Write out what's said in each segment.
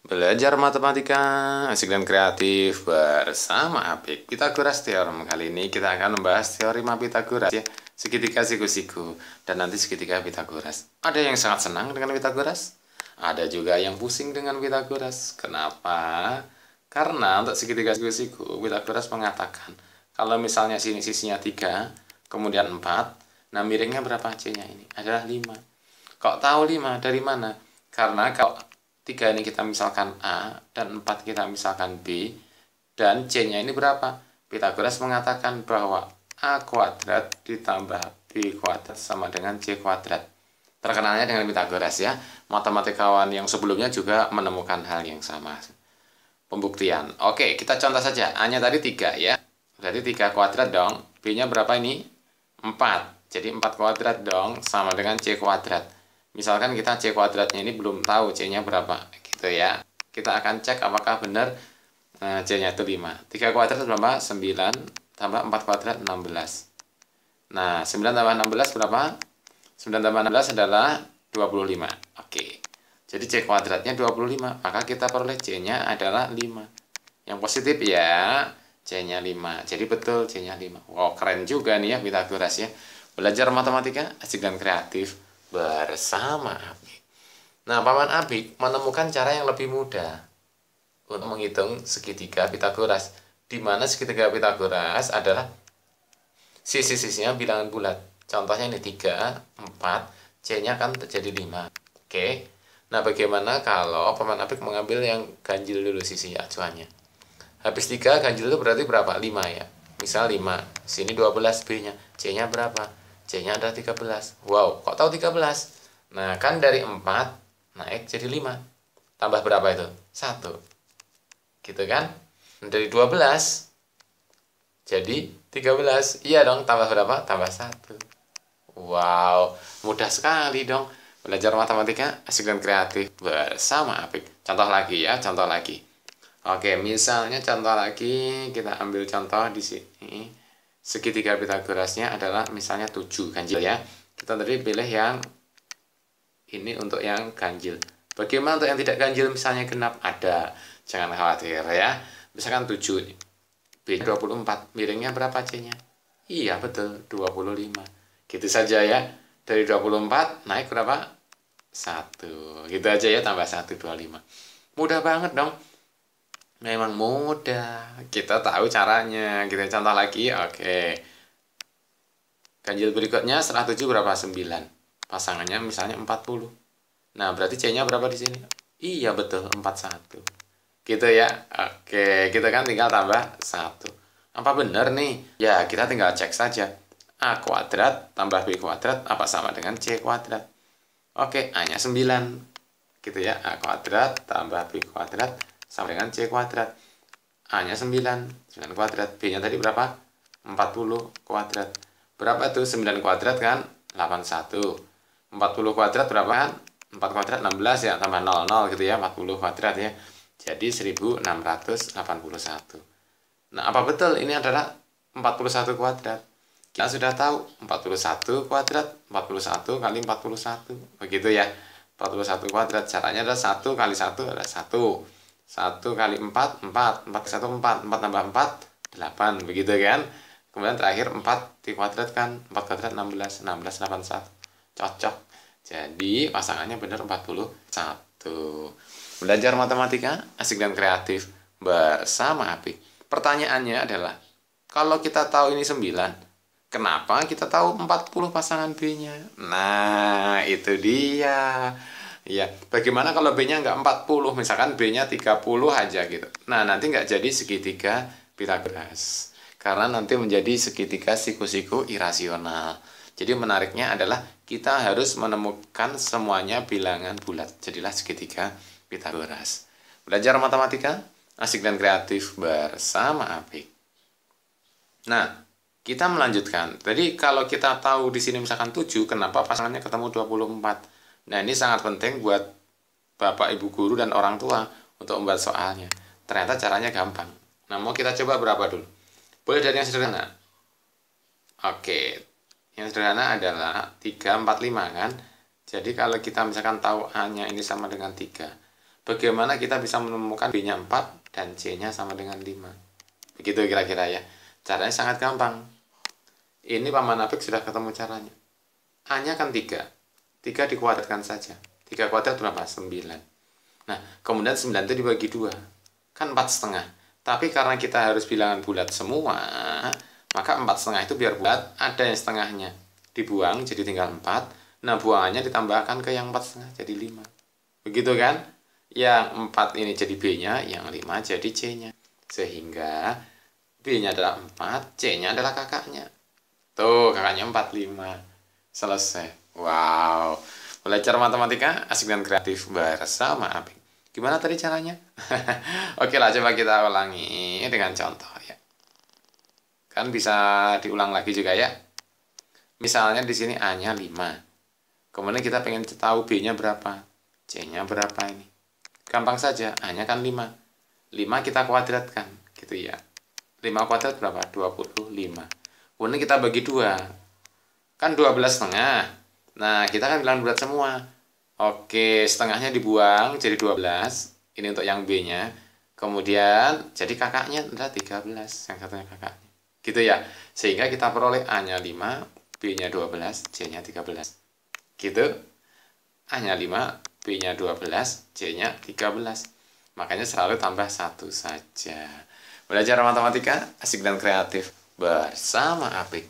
Belajar matematika asik dan kreatif bersama Apik. Pitagoras Theorem. Kali ini kita akan membahas teorema Pitagoras ya, segitiga siku-siku dan nanti segitiga Pitagoras. Ada yang sangat senang dengan Pitagoras, ada juga yang pusing dengan Pitagoras. Kenapa? Karena untuk segitiga siku-siku Pitagoras mengatakan kalau misalnya sini sisinya 3, kemudian 4, nah miringnya berapa C-nya ini? Adalah 5. Kok tahu 5? Dari mana? Karena kalau 3 ini kita misalkan A, dan 4 kita misalkan B, dan C-nya ini berapa? Pitagoras mengatakan bahwa A kuadrat ditambah B kuadrat sama dengan C kuadrat. Terkenalnya dengan Pitagoras ya. Matematikawan yang sebelumnya juga menemukan hal yang sama. Pembuktian. Oke, kita contoh saja. A-nya tadi 3 ya. Berarti 3 kuadrat dong. B-nya berapa ini? 4. Jadi 4 kuadrat dong sama dengan C kuadrat. Misalkan kita C kuadratnya ini belum tahu C-nya berapa gitu ya. Kita akan cek apakah benar C-nya itu 5. 3 kuadrat berapa? 9 tambah 4 kuadrat 16. Nah, 9 tambah 16 berapa? 9 tambah 16 adalah 25. Oke. Jadi C kuadratnya 25, maka kita peroleh C-nya adalah 5. Yang positif ya, C-nya 5. Jadi betul C-nya 5. Wow, keren juga nih ya Pitagoras ya. Belajar matematika asik dan kreatif bersama Apik. Nah, Paman Apik menemukan cara yang lebih mudah untuk menghitung segitiga Pitagoras, di mana segitiga Pitagoras adalah sisi-sisinya bilangan bulat. Contohnya ini 3, 4, C-nya kan jadi 5. Oke. Nah, bagaimana kalau Paman Apik mengambil yang ganjil dulu sisi acuannya? Habis 3 ganjil itu berarti berapa? 5 ya. Misal 5, sini 12 B-nya. C-nya berapa? C-nya adalah 13. Wow, kok tahu 13? Nah, kan dari 4 naik jadi 5. Tambah berapa itu? 1. Gitu kan? Dari 12 jadi 13. Iya dong, tambah berapa? Tambah 1. Wow, mudah sekali dong. Belajar matematika asik dan kreatif bersama Apik. Contoh lagi ya, contoh lagi. Oke, misalnya contoh lagi, kita ambil contoh di sini. Segitiga Pitagorasnya adalah misalnya 7 ganjil ya. Kita tadi pilih yang ini untuk yang ganjil. Bagaimana untuk yang tidak ganjil misalnya genap? Ada. Jangan khawatir ya. Misalkan 7 B 24, miringnya berapa C-nya? Iya betul, 25. Gitu saja ya. Dari 24 naik berapa? 1. Gitu aja ya, tambah 1 25. Mudah banget dong. Memang mudah. Kita tahu caranya. Kita contoh lagi. Oke. Ganjil berikutnya setelah 7 berapa? 9. Pasangannya misalnya 40. Nah, berarti C-nya berapa di sini? Iya, betul. 41. Gitu ya. Oke. Kita kan tinggal tambah 1. Apa benar nih? Ya, kita tinggal cek saja. A kuadrat tambah B kuadrat apa sama dengan C kuadrat? Oke, A-nya 9. Gitu ya. A kuadrat tambah B kuadrat sama dengan C kuadrat. A-nya 9 kuadrat. B-nya tadi berapa? 40 kuadrat. Berapa tuh? 9 kuadrat kan? 81. 40 kuadrat berapa kan? 4 kuadrat 16 ya, tambah 00 gitu ya, 40 kuadrat ya. Jadi 1681. Nah, apa betul ini adalah 41 kuadrat? Kita sudah tahu 41 kuadrat, 41 kali 41. Begitu ya. 41 kuadrat. Caranya adalah 1 kali 1 adalah 1. 1 kali 4, 4. 4 kali 1, 4. 4 tambah 4, 8. Begitu kan? Kemudian terakhir 4 dikuadratkan. 4 kuadrat 16. 16, 81. Cocok. Jadi pasangannya benar 41. Belajar matematika asik dan kreatif bersama Apik. Pertanyaannya adalah, kalau kita tahu ini 9, kenapa kita tahu 40 pasangan B-nya? Nah, itu dia. Ya, bagaimana kalau B-nya nggak 40? Misalkan B-nya 30 aja gitu. Nah, nanti nggak jadi segitiga Pitagoras. Karena nanti menjadi segitiga siku-siku irasional. Jadi menariknya adalah kita harus menemukan semuanya bilangan bulat. Jadilah segitiga Pitagoras. Belajar matematika asik dan kreatif bersama Apik. Nah, kita melanjutkan. Jadi kalau kita tahu di sini misalkan 7, kenapa pasangannya ketemu 24? Nah, ini sangat penting buat Bapak, Ibu guru dan orang tua untuk membuat soalnya. Ternyata caranya gampang. Nah, mau kita coba berapa dulu? Boleh dari yang sederhana. Oke. Yang sederhana adalah 3, 4, 5 kan. Jadi kalau kita misalkan tahu A-nya ini sama dengan 3. Bagaimana kita bisa menemukan B-nya 4 dan C-nya sama dengan 5? Begitu kira-kira ya. Caranya sangat gampang. Ini Paman Apik sudah ketemu caranya. A-nya kan 3. 3 dikuadratkan saja. 3 kuadrat berapa? 9. Nah, kemudian 9 itu dibagi 2. Kan 4,5. Tapi karena kita harus bilangan bulat semua, maka 4,5 itu biar bulat, ada yang setengahnya dibuang, jadi tinggal 4. Nah, buangannya ditambahkan ke yang 4,5, jadi 5. Begitu kan? Yang 4 ini jadi B-nya, yang 5 jadi C-nya. Sehingga B-nya adalah 4, C-nya adalah kakaknya. Tuh, kakaknya 4, 5. Selesai. Wow. Belajar matematika asik dan kreatif bersama Apik. Gimana tadi caranya? Oke lah, coba kita ulangi dengan contoh ya. Kan bisa diulang lagi juga ya. Misalnya di sini A-nya 5. Kemudian kita pengen tahu B-nya berapa, C-nya berapa ini. Gampang saja, A-nya kan 5. 5 kita kuadratkan, gitu ya. 5 kuadrat berapa? 25. Kemudian kita bagi 2. Kan 12,5. Nah, kita kan bilang bulat semua. Oke, setengahnya dibuang jadi 12. Ini untuk yang B-nya. Kemudian jadi kakaknya adalah 13, yang satunya kakaknya. Gitu ya. Sehingga kita peroleh A-nya 5, B-nya 12, C-nya 13. Gitu. A-nya 5, B-nya 12, C-nya 13. Makanya selalu tambah 1 saja. Belajar matematika asik dan kreatif bersama Apik.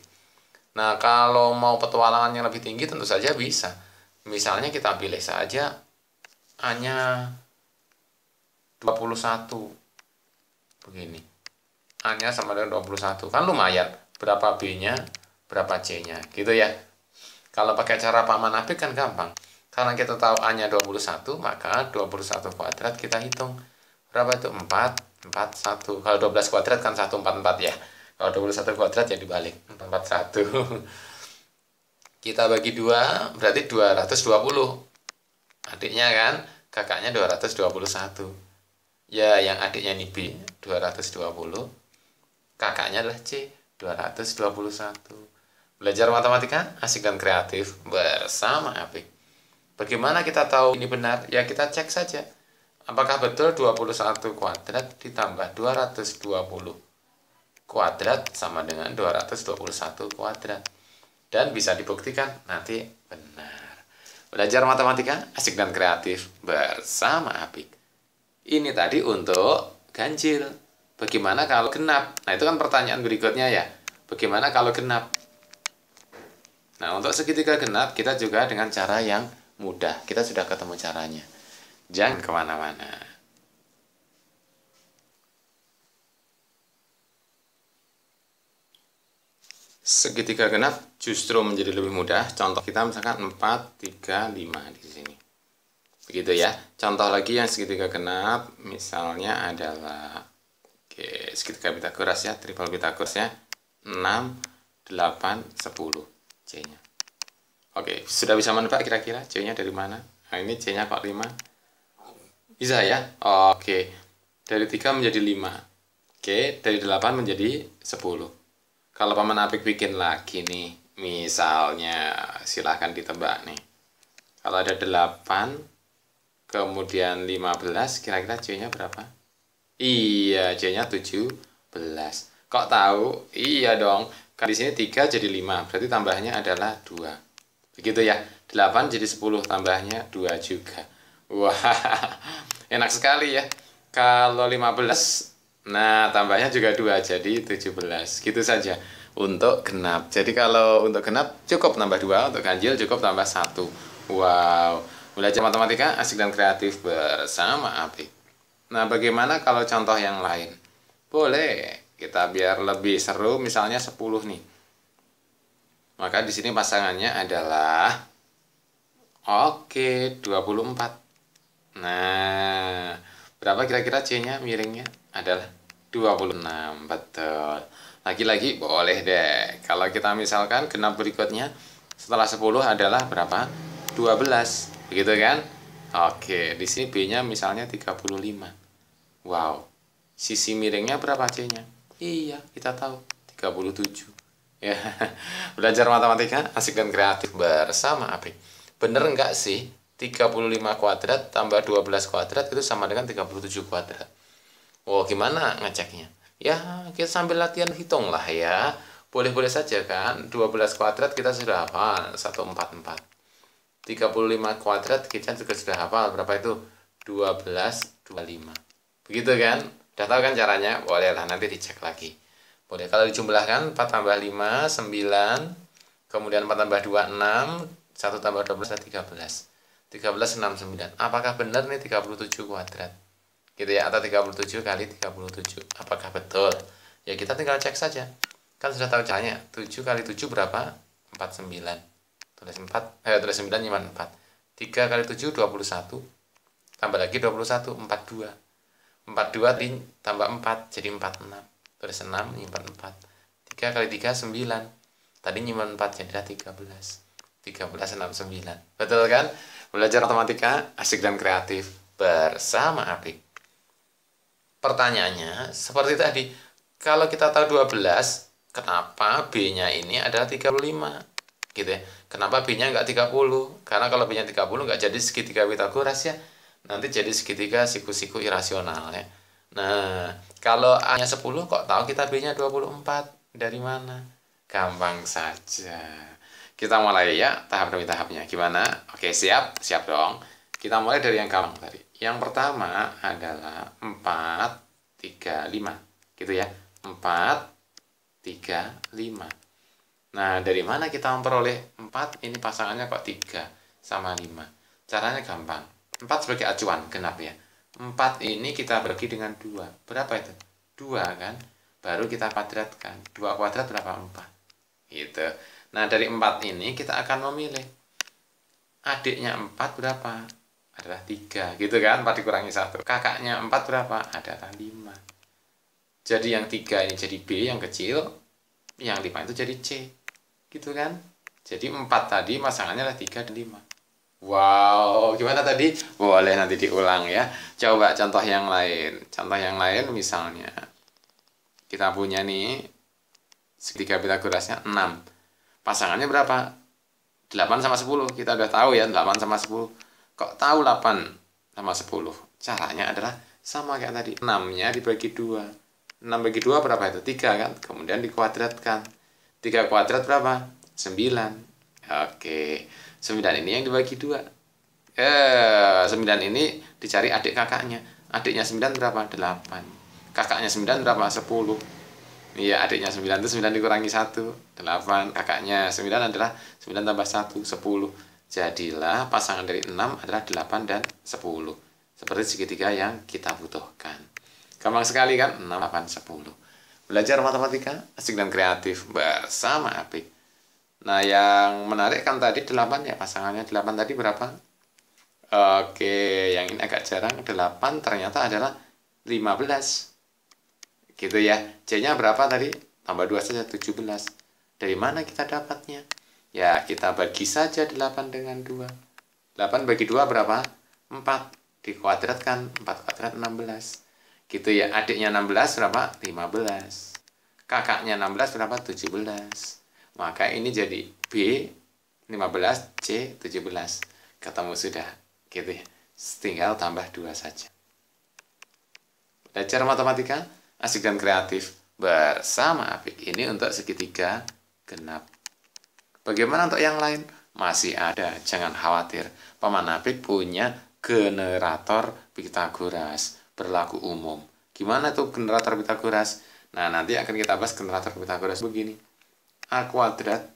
Nah, kalau mau petualangan yang lebih tinggi tentu saja bisa. Misalnya kita pilih saja A-nya 21. Begini. A-nya sama dengan 21. Kan lumayan. Berapa B-nya, berapa C-nya. Gitu ya. Kalau pakai cara Paman Apik kan gampang. Karena kita tahu A-nya 21, maka 21 kuadrat kita hitung. Berapa itu? 4, 4, 1. Kalau 12 kuadrat kan 144 ya. Kalau 21 kuadrat ya dibalik. 441. Kita bagi 2, berarti 220. Adiknya kan, kakaknya 221. Ya, yang adiknya ini B, 220. Kakaknya adalah C, 221. Belajar matematika asik dan kreatif bersama Apik. Bagaimana kita tahu ini benar? Ya, kita cek saja. Apakah betul 21 kuadrat ditambah 220 kuadrat sama dengan 221 kuadrat? Dan bisa dibuktikan nanti benar. Belajar matematika asik dan kreatif bersama Apik. Ini tadi untuk ganjil. Bagaimana kalau genap? Nah, itu kan pertanyaan berikutnya ya. Bagaimana kalau genap? Nah, untuk segitiga genap kita juga dengan cara yang mudah. Kita sudah ketemu caranya. Jangan kemana-mana. Segitiga genap justru menjadi lebih mudah. Contoh kita misalkan 4, 3, 5 di sini. Begitu ya. Contoh lagi yang segitiga genap misalnya adalah segitiga Pitagoras ya, triple Pitagoras ya. 6, 8, 10 C-nya. Oke, sudah bisa menebak kira-kira C-nya dari mana? Nah, ini C-nya kok 5? Bisa ya? Oke. Dari 3 menjadi 5. Oke, dari 8 menjadi 10. Kalau Paman Apik bikin lagi nih, misalnya silahkan ditebak nih. Kalau ada 8, kemudian 15, kira-kira C-nya berapa? Iya, C-nya 17. Kok tahu? Iya dong. Kan di sini 3 jadi 5, berarti tambahnya adalah 2. Begitu ya. 8 jadi 10, tambahnya 2 juga. Wah, enak sekali ya. Kalau 15, nah tambahnya juga 2, jadi 17. Gitu saja untuk genap. Jadi kalau untuk genap cukup tambah 2, untuk ganjil cukup tambah 1. Wow, belajar matematika asik dan kreatif bersama Apik. Nah, bagaimana kalau contoh yang lain? Boleh, kita biar lebih seru misalnya 10 nih. Maka di sini pasangannya adalah 24. Nah, berapa kira-kira C-nya miringnya? Adalah 26. Betul. Lagi-lagi boleh deh. Kalau kita misalkan genap berikutnya setelah 10 adalah berapa? 12. Begitu kan? Oke, di sini B-nya misalnya 35. Wow. Sisi miringnya berapa C-nya? Iya, kita tahu. 37. Ya, belajar matematika asik dan kreatif bersama Apik. Bener nggak sih 35 kuadrat tambah 12 kuadrat itu sama dengan 37 kuadrat. Oh, gimana ngeceknya? Ya, kita sambil latihan hitung lah ya. Boleh-boleh saja kan. 12 kuadrat kita sudah hafal, 144. 35 kuadrat kita juga sudah hafal. Berapa itu? 1225. Begitu kan? Udah tahu kan caranya? Boleh lah, nanti dicek lagi. Boleh. Kalau dijumlahkan 4 tambah 5, 9. Kemudian 4 tambah 2, 6. 1 tambah 12, 13. 13, 6, 9. Apakah benar nih 37 kuadrat? Gitu ya, atau 37 kali 37. Apakah betul? Ya kita tinggal cek saja. Kan sudah tahu caranya. 7 kali 7 berapa? 49. Tulis 9 nyimpan 4. 3 kali 7 21. Tambah lagi 21, 42. 42 tambah 4 jadi 46. Tulis 6 nyimpan 4. 3 kali 3 9. Tadi nyimpan 4 jadi 13. 13, 6, 9. Betul kan? Belajar matematika asik dan kreatif bersama Apik. Pertanyaannya seperti tadi. Kalau kita tahu 12, kenapa B-nya ini adalah 35? Gitu ya. Kenapa B-nya enggak 30? Karena kalau B-nya 30 enggak jadi segitiga Pitagoras ya. Nanti jadi segitiga siku-siku irasional ya. Nah, kalau A-nya 10 kok tahu kita B-nya 24? Dari mana? Gampang saja. Kita mulai ya, tahap demi tahapnya. Gimana? Oke, siap? Siap dong. Kita mulai dari yang gampang tadi. Yang pertama adalah 4, 3, 5. Gitu ya. 4, 3, 5. Nah, dari mana kita memperoleh 4? Ini pasangannya kok 3 sama 5. Caranya gampang. 4 sebagai acuan, genap ya. 4 ini kita bagi dengan 2. Berapa itu? 2 kan? Baru kita kuadratkan. 2 kuadrat berapa? 4. Gitu. Nah, dari 4 ini kita akan memilih. Adiknya 4 berapa? Adalah 3. Gitu kan? 4 dikurangi 1. Kakaknya 4 berapa? Adalah 5. Jadi yang 3 ini jadi B yang kecil. Yang 5 itu jadi C. Gitu kan? Jadi 4 tadi pasangannya adalah 3 dan 5. Wow, gimana tadi? Boleh nanti diulang ya. Coba contoh yang lain. Contoh yang lain misalnya. Kita punya nih segitiga Pitagorasnya 6. Pasangannya berapa? 8 sama 10. Kita udah tahu ya 8 sama 10. Kok tahu 8 sama 10? Caranya adalah sama kayak tadi. 6-nya dibagi 2. 6 bagi 2 berapa itu? 3 kan? Kemudian dikuadratkan. 3 kuadrat berapa? 9. Oke. 9 ini yang dibagi 2. 9 ini dicari adik kakaknya. Adiknya 9 berapa? 8. Kakaknya 9 berapa? 10. Iya, adiknya 9 itu 9 dikurangi 1, 8. Kakaknya 9 adalah 9 tambah 1, 10. Jadilah pasangan dari 6 adalah 8 dan 10. Seperti segitiga yang kita butuhkan. Gampang sekali kan? 6, 8, 10. Belajar matematika asik dan kreatif bersama Apik. Nah, yang menarik kan tadi 8 ya, pasangannya 8 tadi berapa? Oke, yang ini agak jarang. 8 ternyata adalah 15. Gitu ya. C-nya berapa tadi? Tambah 2 saja, 17. Dari mana kita dapatnya? Ya, kita bagi saja 8 dengan 2. 8 bagi 2 berapa? 4. Dikuadratkan, 4 kuadrat 16. Gitu ya. Adiknya 16 berapa? 15. Kakaknya 16 berapa? 17. Maka ini jadi B 15, C 17. Ketemu sudah. Gitu ya. Tinggal tambah 2 saja. Belajar matematika asik dan kreatif bersama Apik. Ini untuk segitiga genap. Bagaimana untuk yang lain? Masih ada, jangan khawatir. Paman Apik punya generator Pitagoras berlaku umum. Gimana tuh generator Pitagoras? Nah, nanti akan kita bahas generator Pitagoras begini. A kuadrat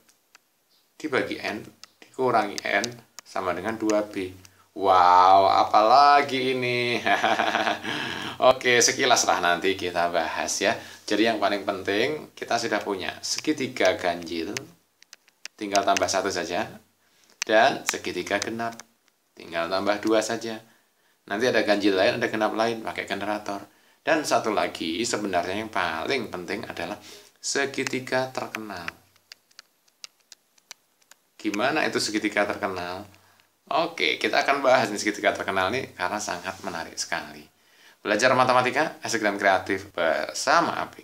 dibagi N dikurangi N sama dengan 2B. Wow, apalagi ini? Oke, sekilas lah nanti kita bahas ya. Jadi yang paling penting kita sudah punya segitiga ganjil, tinggal tambah 1 saja. Dan segitiga genap, tinggal tambah 2 saja. Nanti ada ganjil lain, ada genap lain, pakai generator. Dan satu lagi sebenarnya yang paling penting adalah segitiga terkenal. Gimana itu segitiga terkenal? Oke, kita akan bahas nih segitiga terkenal nih karena sangat menarik sekali. Belajar matematika asik dan kreatif bersama Apik.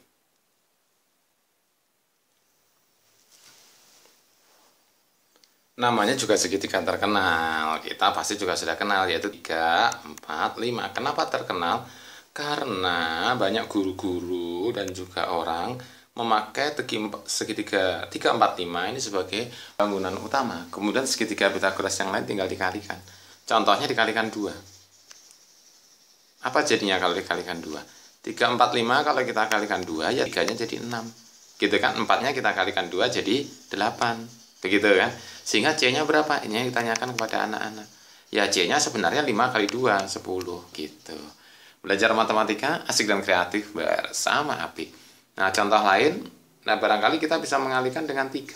Namanya juga segitiga terkenal. Kita pasti juga sudah kenal, yaitu 3, 4, 5. Kenapa terkenal? Karena banyak guru-guru dan juga orang memakai segitiga 3, 4, 5 ini sebagai bangunan utama. Kemudian segitiga Pitagoras yang lain tinggal dikalikan. Contohnya dikalikan 2. Apa jadinya kalau dikalikan 2? 3, 4, 5 kalau kita kalikan 2, ya 3-nya jadi 6. Gitu kan? 4-nya kita kalikan 2 jadi 8. Begitu kan? Sehingga C-nya berapa? Ini yang ditanyakan kepada anak-anak. Ya C-nya sebenarnya 5 kali 2, 10 gitu. Belajar matematika asik dan kreatif bersama Apik. Nah, contoh lain, nah barangkali kita bisa mengalihkan dengan 3.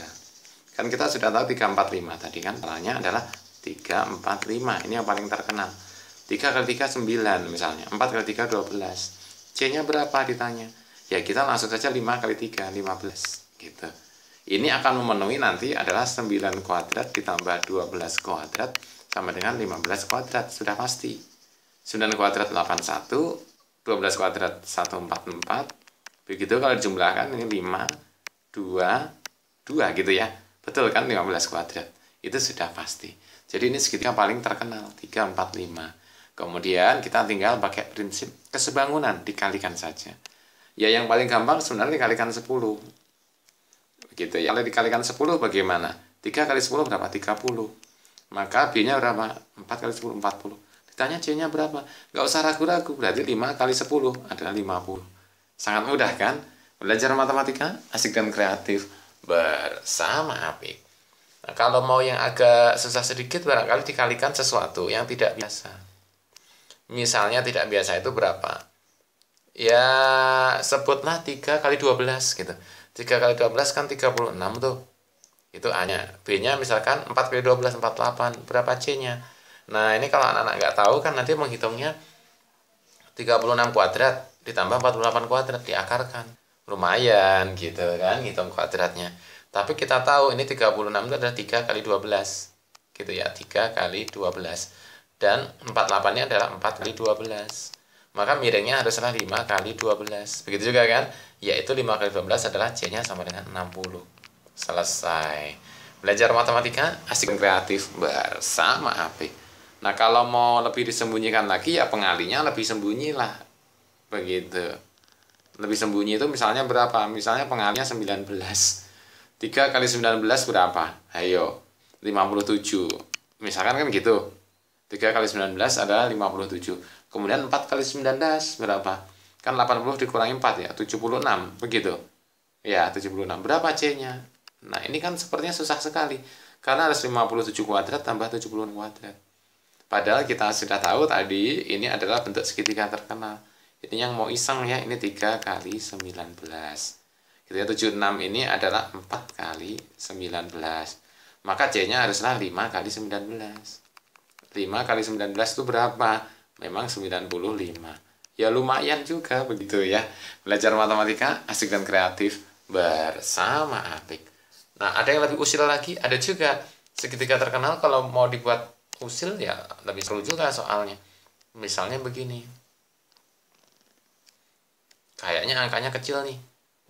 Kan kita sudah tahu 3, 4, 5 tadi kan. Caranya adalah 3, 4, 5. Ini yang paling terkenal. 3 kali 3, 9 misalnya. 4 kali 3, 12. C-nya berapa ditanya? Ya kita langsung saja 5 kali 3, 15 gitu. Ini akan memenuhi nanti adalah 9 kuadrat ditambah 12 kuadrat sama dengan 15 kuadrat. Sudah pasti. 9 kuadrat 81, 12 kuadrat 144. Begitu kalau dijumlahkan ini 5, 2, 2 gitu ya. Betul kan 15 kuadrat. Itu sudah pasti. Jadi ini segitiga paling terkenal 3, 4, 5. Kemudian kita tinggal pakai prinsip kesebangunan, dikalikan saja. Ya yang paling gampang sebenarnya dikalikan 10. Gitu ya. Kalau dikalikan 10 bagaimana? 3 kali 10 berapa? 30. Maka B-nya berapa? 4 kali 10, 40. Ditanya C-nya berapa? Nggak usah ragu-ragu. Berarti 5 kali 10 adalah 50. Sangat mudah kan? Belajar matematika asik dan kreatif bersama Apik. Nah, kalau mau yang agak susah sedikit, barangkali dikalikan sesuatu yang tidak biasa. Misalnya tidak biasa itu berapa? Ya sebutlah 3 kali 12 gitu. 3 kali 12 kan 36 tuh. Itu A-nya. B-nya misalkan 4 kali 12, 48. Berapa C-nya? Nah ini kalau anak-anak nggak tahu kan nanti menghitungnya 36 kuadrat ditambah 48 kuadrat diakarkan. Lumayan gitu kan hitung kuadratnya. Tapi kita tahu ini 36 itu adalah 3 kali 12. Gitu ya, 3 kali 12. Dan 48-nya adalah 4 kali 12. Maka miringnya haruslah 5 kali 12. Begitu juga kan? Yaitu 5 kali 12 adalah C-nya sama dengan 60. Selesai. Belajar matematika asik dan kreatif bersama Apik. Nah kalau mau lebih disembunyikan lagi ya pengalinya lebih sembunyi lah. Begitu. Lebih sembunyi itu misalnya berapa? Misalnya pengalinya 19. 3 kali 19 berapa? Ayo. 57. Misalkan kan gitu. 3 kali 19 adalah 57. Kemudian 4 kali 19 berapa? Kan 80 dikurangi 4 ya, 76. Begitu. Ya, 76. Berapa C-nya? Nah, ini kan sepertinya susah sekali. Karena harus 57 kuadrat tambah 70 kuadrat. Padahal kita sudah tahu tadi, ini adalah bentuk segitiga terkenal. Ini yang mau iseng ya, ini 3 kali 19. Gitu ya, 76 ini adalah 4 kali 19. Maka C-nya haruslah 5 kali 19. 5 kali 19 itu berapa? Memang 95. Ya lumayan juga begitu ya. Belajar matematika asik dan kreatif bersama Apik. Nah, ada yang lebih usil lagi, ada juga segitiga terkenal kalau mau dibuat usil ya lebih seru juga soalnya. Misalnya begini. Kayaknya angkanya kecil nih.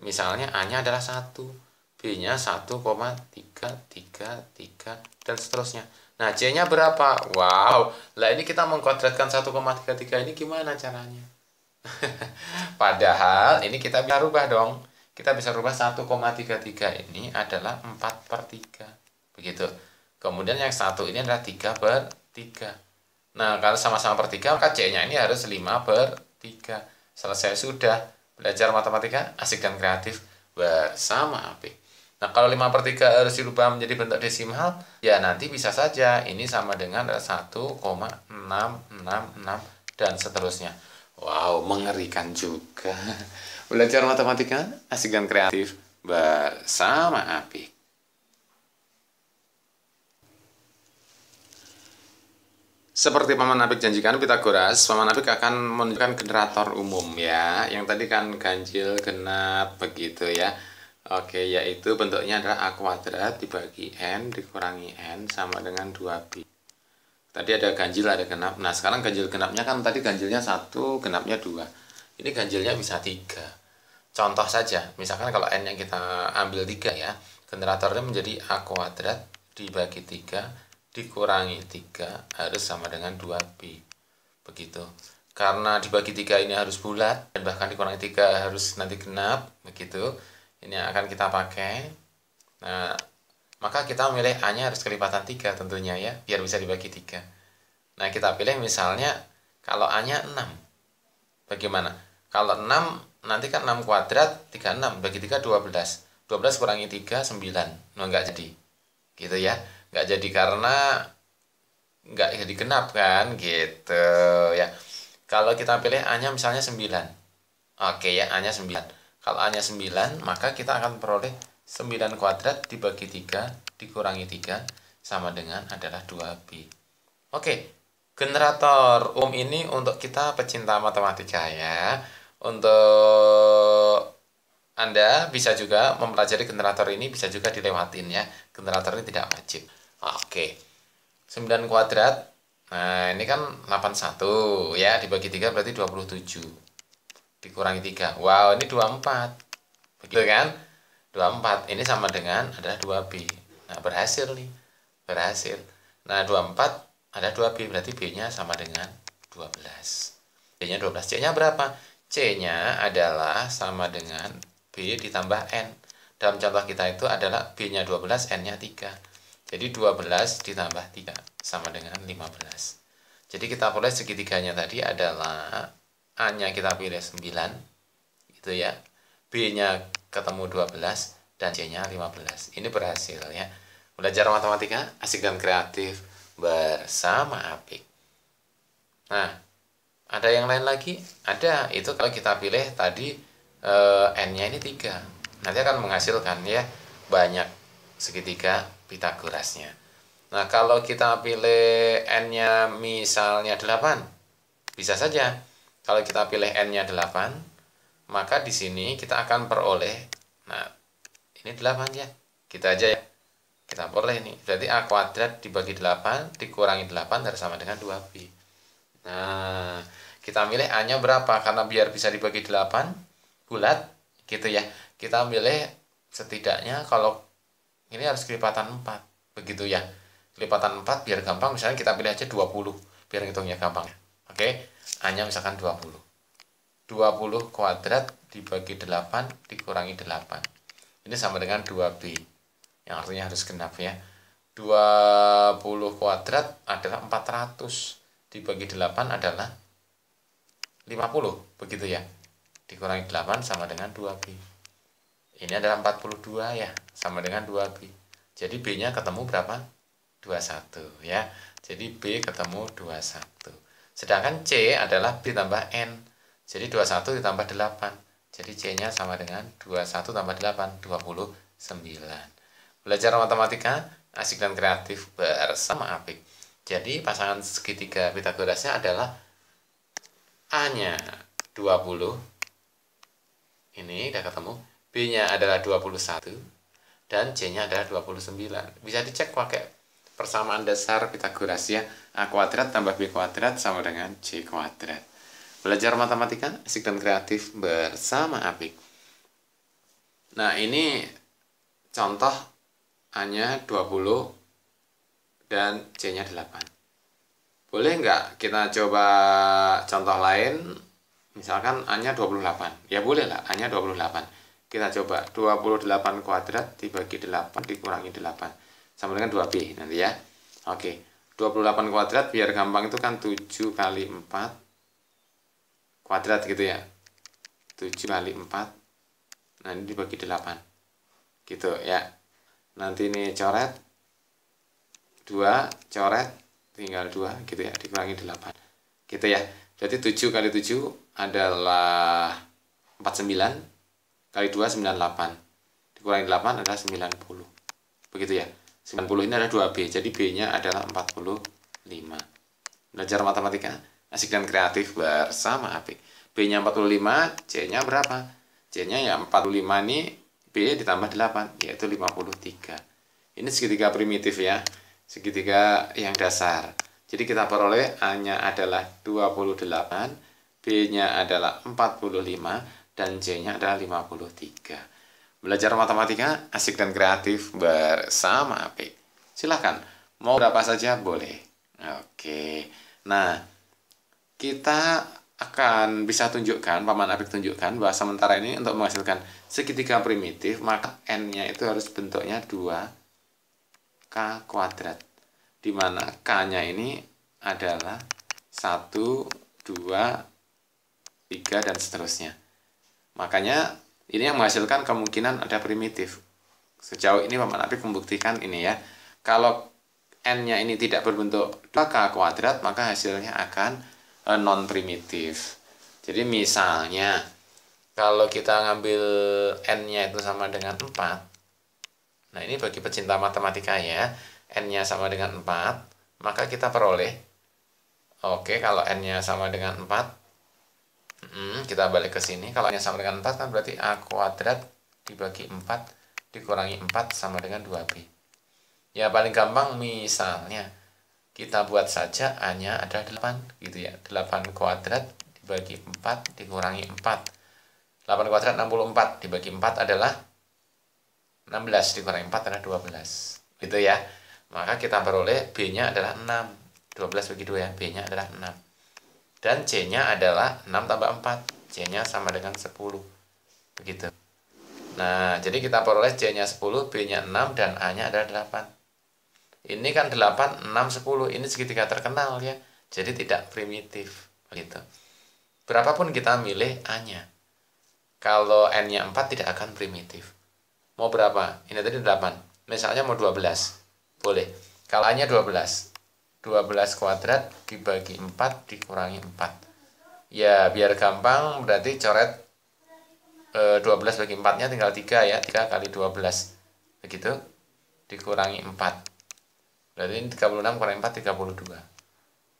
Misalnya A-nya adalah 1, B-nya 1,333 dan seterusnya. Nah, C-nya berapa? Wow, lah ini kita mengkuadratkan 1,33 ini gimana caranya? Padahal ini kita bisa rubah dong. Kita bisa rubah 1,33 ini adalah 4/3. Begitu. Kemudian yang 1 ini adalah 3/3. Nah, kalau sama-sama per 3, maka C-nya ini harus 5/3. Selesai sudah. Belajar matematika asik dan kreatif bersama Apik. Nah, kalau 5/3 harus dirubah menjadi bentuk desimal, ya nanti bisa saja ini sama dengan 1,666 dan seterusnya. Wow, mengerikan juga. Belajar matematika asik dan kreatif bersama Apik. Seperti Paman Apik janjikan Pitagoras, Paman Apik akan menunjukkan generator umum ya. Yang tadi kan ganjil, genap, begitu ya. Oke, yaitu bentuknya adalah A kuadrat dibagi N dikurangi N sama dengan 2B. Tadi ada ganjil, ada genap. Nah, sekarang ganjil genapnya kan tadi ganjilnya 1, genapnya 2. Ini ganjilnya bisa 3. Contoh saja, misalkan kalau N yang kita ambil 3 ya, generatornya menjadi A kuadrat dibagi 3 dikurangi 3 harus sama dengan 2B. Begitu. Karena dibagi 3 ini harus bulat dan bahkan dikurangi 3 harus nanti genap. Begitu. Ini yang akan kita pakai. Nah, maka kita memilih A-nya harus kelipatan 3 tentunya ya, biar bisa dibagi 3. Nah, kita pilih misalnya kalau A-nya 6. Bagaimana? Kalau 6, nanti kan 6 kuadrat, 36, bagi 3, 12. 12 kurangi 3, 9. Nah, nggak jadi. Gitu ya. Nggak jadi karena nggak jadi genap kan, gitu ya. Kalau kita pilih A-nya misalnya 9. Oke ya, A-nya 9. Kalau A-nya 9, maka kita akan peroleh 9 kuadrat dibagi 3 dikurangi 3 sama dengan adalah 2B. Oke, generator ini untuk kita pecinta matematika ya. Untuk Anda bisa juga mempelajari generator ini, bisa juga dilewatin ya. Generator ini tidak wajib. Oke, 9 kuadrat. Nah, ini kan 81 ya, dibagi 3 berarti 27. Dikurangi 3. Wow, ini 24. Begitu kan? 24. Ini sama dengan adalah 2B. Nah, berhasil nih. Berhasil. Nah, 24 ada 2B, berarti B-nya sama dengan 12. B-nya 12. C-nya berapa? C-nya adalah sama dengan B ditambah N. Dalam contoh kita itu adalah B-nya 12, N-nya 3. Jadi 12 ditambah 3 sama dengan 15. Jadi kita boleh segitiganya tadi adalah A-nya kita pilih 9. Gitu ya. B-nya ketemu 12 dan C-nya 15. Ini berhasil ya. Belajar matematika asik dan kreatif bersama Apik. Nah, ada yang lain lagi? Ada. Itu kalau kita pilih tadi N-nya ini 3. Nanti akan menghasilkan ya banyak segitiga Pitagorasnya. Nah, kalau kita pilih N-nya misalnya 8, bisa saja. Kalau kita pilih N-nya 8, maka di sini kita akan peroleh, nah, ini 8 ya. Kita aja ya. Kita peroleh ini. Berarti A kuadrat dibagi 8, dikurangi 8 harus sama dengan 2B. Nah, kita milih A-nya berapa? Karena biar bisa dibagi 8, bulat, gitu ya. Kita milih setidaknya kalau ini harus kelipatan 4, begitu ya. Kelipatan 4 biar gampang, misalnya kita pilih aja 20, biar ngitungnya gampang. Oke, A-nya misalkan 20. 20 kuadrat dibagi 8 dikurangi 8. Ini sama dengan 2B, yang artinya harus genap ya. 20 kuadrat adalah 400, dibagi 8 adalah 50, begitu ya. Dikurangi 8 sama dengan 2B. Ini adalah 42 ya, sama dengan 2B. Jadi B-nya ketemu berapa? 21 ya. Jadi B ketemu 21. Sedangkan C adalah B tambah N. Jadi 21 ditambah 8. Jadi C-nya sama dengan 21 tambah 8, 29. Belajar matematika asik dan kreatif bersama Apik. Jadi pasangan segitiga Pitagorasnya adalah A-nya 20. Ini udah ketemu. B-nya adalah 21 dan C-nya adalah 29. Bisa dicek pakai persamaan dasar Pitagoras ya. A kuadrat tambah B kuadrat sama dengan C kuadrat. Belajar matematika asik dan kreatif bersama Apik. Nah, ini contoh A-nya 20 dan C-nya 8. Boleh nggak kita coba contoh lain? Misalkan A-nya 28. Ya boleh lah, A-nya 28. Kita coba 28 kuadrat dibagi 8 dikurangi 8 sama dengan 2B nanti ya. Oke, 28 kuadrat biar gampang itu kan 7 kali 4 kuadrat gitu ya. 7 kali 4. Nah, ini dibagi 8. Gitu ya. Nanti ini coret 2, coret tinggal 2 gitu ya, dikurangi 8. Gitu ya. Jadi 7 kali 7 adalah 49. Kali 2, 98. Dikurangi 8 adalah 90. Begitu ya. 90 ini adalah 2B. Jadi B-nya adalah 45. Belajar matematika asik dan kreatif bersama Apik. B-nya 45, C-nya berapa? C-nya ya 45 ini B ditambah 8, yaitu 53. Ini segitiga primitif ya. Segitiga yang dasar. Jadi kita peroleh A-nya adalah 28, B-nya adalah 45, dan C-nya adalah 53. Belajar matematika asik dan kreatif bersama Apik. Silahkan, mau berapa saja boleh. Oke, nah kita akan bisa tunjukkan, Paman Apik tunjukkan bahwa sementara ini untuk menghasilkan segitiga primitif, maka N-nya itu harus bentuknya 2K kuadrat. Dimana K-nya ini adalah 1, 2, 3, dan seterusnya. Makanya ini yang menghasilkan kemungkinan ada primitif. Sejauh ini Paman Apik membuktikan ini ya. Kalau N-nya ini tidak berbentuk 2K kuadrat, maka hasilnya akan non-primitif. Jadi misalnya, kalau kita ngambil N-nya itu sama dengan 4, nah ini bagi pecinta matematika ya, N-nya sama dengan 4, maka kita peroleh, oke, kalau N-nya sama dengan 4, kita balik ke sini, kalau N-nya sama dengan 4 kan berarti A kuadrat dibagi 4 dikurangi 4 sama dengan 2B. Ya paling gampang misalnya kita buat saja A-nya ada 8 gitu ya. 8 kuadrat dibagi 4 dikurangi 4. 8 kuadrat 64 dibagi 4 adalah 16 dikurangi 4 adalah 12. Gitu ya. Maka kita peroleh B-nya adalah 6. 12 bagi 2 ya. B-nya adalah 6. Dan C-nya adalah 6 tambah 4. C-nya sama dengan 10. Begitu. Nah, jadi kita peroleh C-nya 10, B-nya 6, dan A-nya adalah 8. Ini kan 8, 6, 10. Ini segitiga terkenal ya. Jadi tidak primitif. Begitu. Berapapun kita milih A-nya. Kalau N-nya 4 tidak akan primitif. Mau berapa? Ini tadi 8. Misalnya mau 12. Boleh. Kalau A-nya 12. 12 kuadrat dibagi 4 dikurangi 4. Ya, biar gampang berarti coret 12 bagi 4-nya tinggal 3 ya. 3 kali 12. Begitu. Dikurangi 4. Berarti ini 36 kurang 4, 32.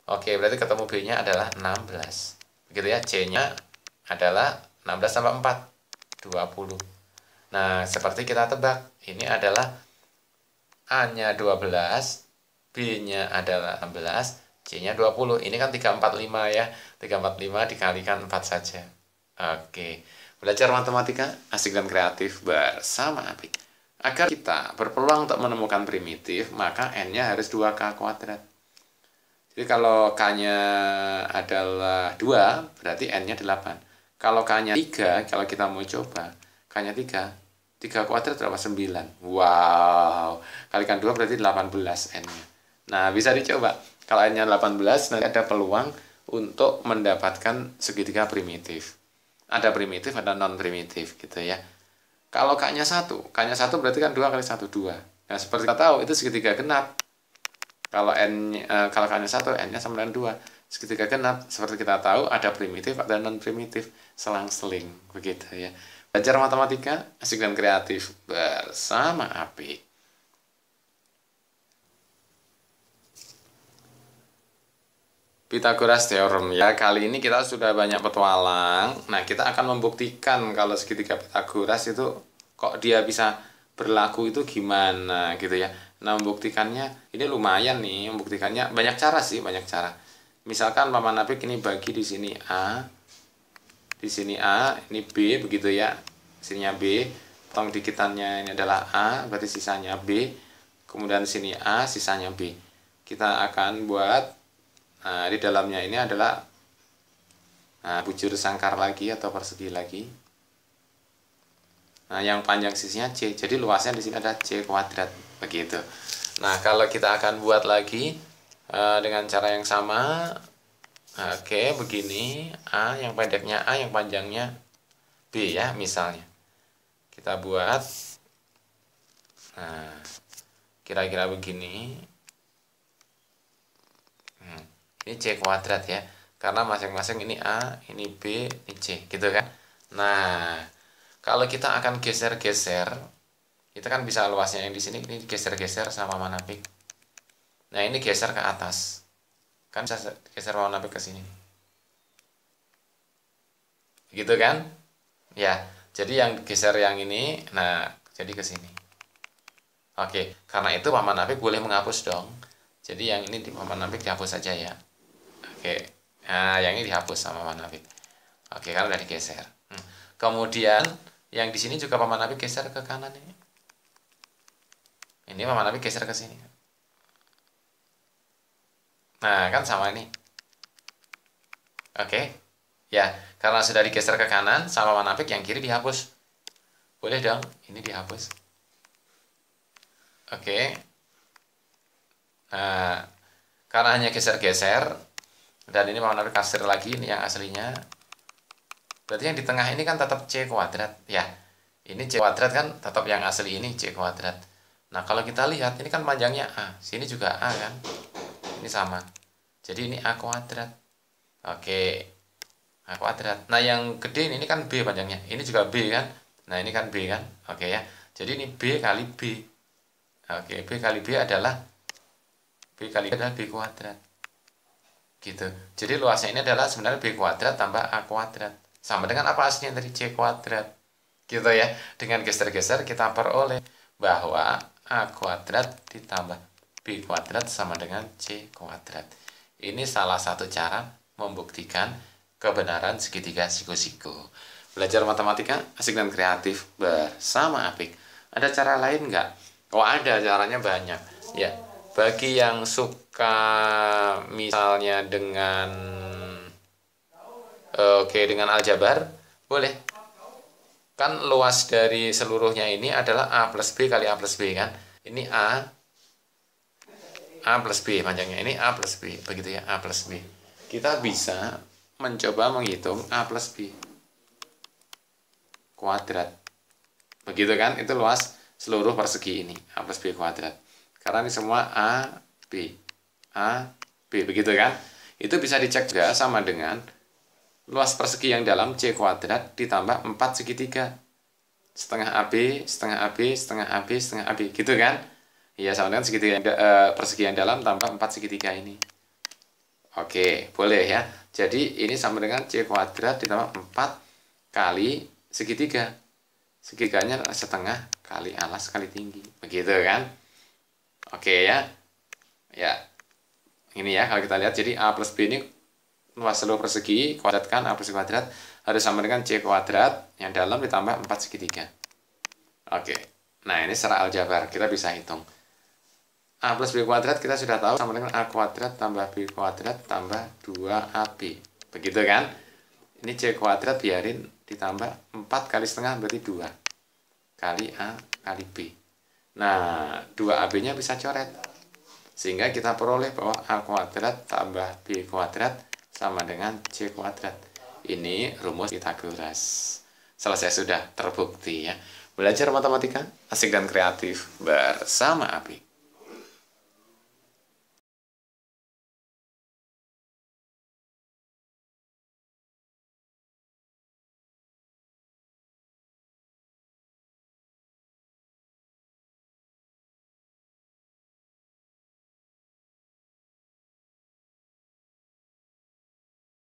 Oke, berarti ketemu B-nya adalah 16. Begitu ya, C-nya adalah 16 tambah 4, 20. Nah, seperti kita tebak, ini adalah A-nya 12, B-nya adalah 16, C-nya 20. Ini kan 345 ya. 345 dikalikan 4 saja. Oke, belajar matematika asik dan kreatif bersama Apik. Agar kita berpeluang untuk menemukan primitif, maka N-nya harus 2K kuadrat. Jadi kalau K-nya adalah 2, berarti N-nya 8. Kalau K-nya 3, kalau kita mau coba, K-nya 3 kuadrat berapa? 9. Wow, kalikan 2 berarti 18 N-nya. Nah, bisa dicoba. Kalau N-nya 18, nanti ada peluang untuk mendapatkan segitiga primitif. Ada primitif, ada non-primitif gitu ya. Kalau K-nya 1 berarti kan 2 kali 1, 2. Nah, seperti kita tahu, itu segitiga genap. Kalau K-nya 1, N-nya sama dengan 2. Segitiga genap, seperti kita tahu, ada primitif, ada non-primitif. Selang-seling, begitu ya. Belajar matematika, asik dan kreatif, bersama Apik. Pythagoras Theorem ya. Kali ini kita sudah banyak petualang. Nah, kita akan membuktikan kalau segitiga Pythagoras itu kok dia bisa berlaku itu gimana gitu ya. Nah, membuktikannya ini lumayan nih, membuktikannya banyak cara sih, banyak cara. Misalkan Paman Apik ini bagi di sini A, di sini A, ini B begitu ya. Sininya B, potong dikitannya ini adalah A, berarti sisanya B. Kemudian sini A, sisanya B. Kita akan buat. Nah, di dalamnya ini adalah bujur sangkar lagi atau persegi lagi. Nah, yang panjang sisinya C. Jadi luasnya di sini ada C kuadrat begitu. Nah, kalau kita akan buat lagi dengan cara yang sama. Oke, begini. A yang pendeknya A, yang panjangnya B ya, misalnya. Kita buat nah, kira-kira begini. Ini C kuadrat ya, karena masing-masing ini A, ini B, ini C, gitu kan. Nah, kalau kita akan geser-geser, kita kan bisa luasnya yang di sini, ini geser-geser sama Paman Apik. Nah, ini geser ke atas, kan bisa geser Paman Apik ke sini, gitu kan. Ya, jadi yang geser yang ini, nah, jadi ke sini. Oke, karena itu Paman Apik boleh menghapus dong. Jadi yang ini di Paman Apik dihapus saja ya. Oke, nah yang ini dihapus sama Paman Apik. Oke, karena udah digeser. Kemudian yang di sini juga Paman Apik geser ke kanan ini. Ini Paman Apik geser ke sini. Nah, kan sama nih. Oke. Ya, karena sudah digeser ke kanan, sama manapik yang kiri dihapus. Boleh dong, ini dihapus. Oke. Nah, karena hanya geser-geser, dan ini manapik kasir lagi, ini yang aslinya. Berarti yang di tengah ini kan tetap C kuadrat. Ya, ini C kuadrat kan tetap yang asli ini C kuadrat. Nah, kalau kita lihat, ini kan panjangnya A. Sini juga A kan. Ini sama. Jadi ini A kuadrat. Oke. A kuadrat. Nah, yang gede ini kan B panjangnya. Ini juga B kan. Nah, ini kan B kan. Oke ya. Jadi ini B kali B. Oke, B kali B adalah B kuadrat. Gitu. Jadi luasnya ini adalah sebenarnya B kuadrat tambah A kuadrat. Sama dengan apa aslinya dari C kuadrat. Gitu ya. Dengan geser-geser kita peroleh bahwa A kuadrat ditambah B kuadrat sama dengan C kuadrat. Ini salah satu cara membuktikan kebenaran segitiga siku-siku. Belajar matematika asik dan kreatif bersama Apik. Ada cara lain nggak? Oh, ada, caranya banyak. Ya, bagi yang suka misalnya dengan dengan aljabar, boleh. Kan luas dari seluruhnya ini adalah A plus B kali A plus B kan. Ini A plus B panjangnya, ini A plus B, begitu ya, A plus B. Kita bisa mencoba menghitung A plus B kuadrat. Begitu kan, itu luas seluruh persegi ini, A plus B kuadrat. Karena ini semua A, B, begitu kan. Itu bisa dicek juga sama dengan luas persegi yang dalam C kuadrat ditambah 4 segitiga. Setengah AB, setengah AB, setengah AB, setengah AB, gitu kan. Iya, sama dengan segitiga persegi yang dalam tambah 4 segitiga ini. Oke, boleh ya. Jadi ini sama dengan C kuadrat ditambah 4 kali segitiga. Segitiganya setengah kali alas kali tinggi. Begitu kan? Oke ya. Ya. Ini ya kalau kita lihat. Jadi A plus B ini luas seluruh persegi. Kuadratkan A plus B kuadrat harus sama dengan C kuadrat yang dalam ditambah 4 segitiga. Oke. Nah ini secara aljabar. Kita bisa hitung. A plus B kuadrat kita sudah tahu sama dengan A kuadrat tambah B kuadrat tambah 2AB. Begitu kan? Ini C kuadrat biarin ditambah 4 kali setengah berarti 2. Kali A kali B. Nah, 2AB-nya bisa coret. Sehingga kita peroleh bahwa A kuadrat tambah B kuadrat sama dengan C kuadrat. Ini rumus Pythagoras. Selesai sudah, terbukti ya. Belajar matematika asik dan kreatif bersama Apik.